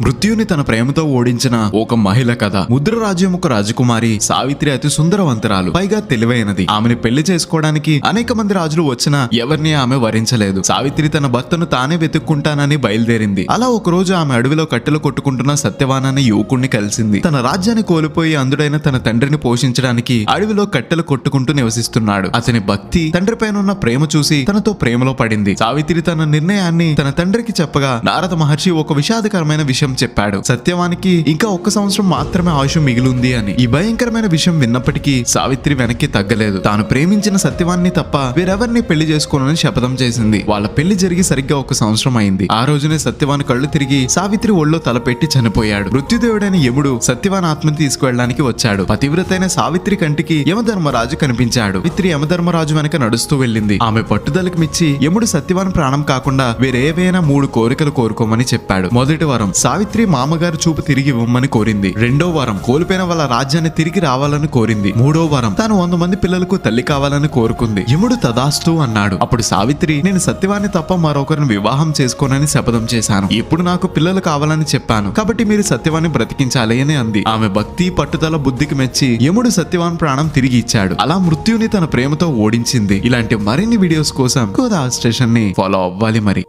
మృత్యుని తన ప్రేమతో ఓడించిన ఒక మహిళ కథ. ముద్ర రాజ్యం ఒక రాజకుమారి సావిత్రి అతి సుందరవంతురాలు, పైగా తెలివైనది. ఆమెను పెళ్లి చేసుకోవడానికి అనేక మంది రాజులు వచ్చినా ఎవరిని ఆమె వరించలేదు. సావిత్రి తన భర్తను తానే వెతుక్కుంటానని బయలుదేరింది. అలా ఒక రోజు ఆమె అడవిలో కట్టెలు కొట్టుకుంటున్న సత్యవాన్ అనే యువకుణ్ణి కలిసింది. తన రాజ్యాన్ని కోల్పోయి అందుడైన తన తండ్రిని పోషించడానికి అడవిలో కట్టెలు కొట్టుకుంటూ నివసిస్తున్నాడు. అతని భక్తి, తండ్రి పైన ఉన్న ప్రేమ చూసి తనతో ప్రేమలో పడింది. సావిత్రి తన నిర్ణయాన్ని తన తండ్రికి చెప్పగా నారద మహర్షి ఒక విషాదకరమైన విషయం చెప్పాడు. సత్యవానికి ఇంకా 1 సంవత్సరం మాత్రమే ఆయుష్ మిగిలింది అని. ఈ భయంకరమైన విషయం విన్నప్పటికీ సావిత్రి వెనక్కి తగ్గలేదు. తాను ప్రేమించిన సత్యవాన్ని తప్ప వేరెవరిని పెళ్లి చేసుకోనని శపథం చేసింది. వాళ్ళ పెళ్లి జరిగి సరిగ్గా 1 సంవత్సరం అయింది. ఆ రోజునే సత్యవాన్ కళ్ళు తిరిగి సావిత్రి ఒళ్ళో తలపెట్టి చనిపోయాడు. మృత్యుదేవుడైన యముడు సత్యవాన్ ఆత్మని తీసుకువెళ్ళడానికి వచ్చాడు. పతివ్రతైన సావిత్రి కంటికి యమధర్మరాజు కనిపించాడు. సావిత్రి యమధర్మరాజు వెనక నడుస్తూ వెళ్ళింది. ఆమె పట్టుదలకు మెచ్చి యముడు సత్యవాన్ ప్రాణం కాకుండా వేరేవైనా 3 కోరికలు కోరుకోమని చెప్పాడు. మొదటి వరం సావిత్రి మామగారు చూపు తిరిగి ఇవ్వమని కోరింది. రెండో వరం కోల్పోయిన వాళ్ళ రాజ్యాన్ని తిరిగి రావాలని కోరింది. మూడో వరం తాను 100 మంది పిల్లలకు తల్లి కావాలని కోరుకుంది. యముడు తదాస్తు అన్నాడు. అప్పుడు సావిత్రి, నేను సత్యవాన్ని తప్ప మరొకరిని వివాహం చేసుకోనని శపథం చేశాను. ఇప్పుడు నాకు పిల్లలు కావాలని చెప్పాను, కాబట్టి మీరు సత్యవాన్ని బ్రతికించాలి అని అంది. ఆమె భక్తి, పట్టుదల బుద్ధికి మెచ్చి యముడు సత్యవాన్ ప్రాణం తిరిగి ఇచ్చాడు. అలా మృత్యుని తన ప్రేమతో ఓడించింది. ఇలాంటి మరిన్ని వీడియోస్ కోసం గోదా స్టేషన్ ని ఫాలో అవ్వాలి మరి.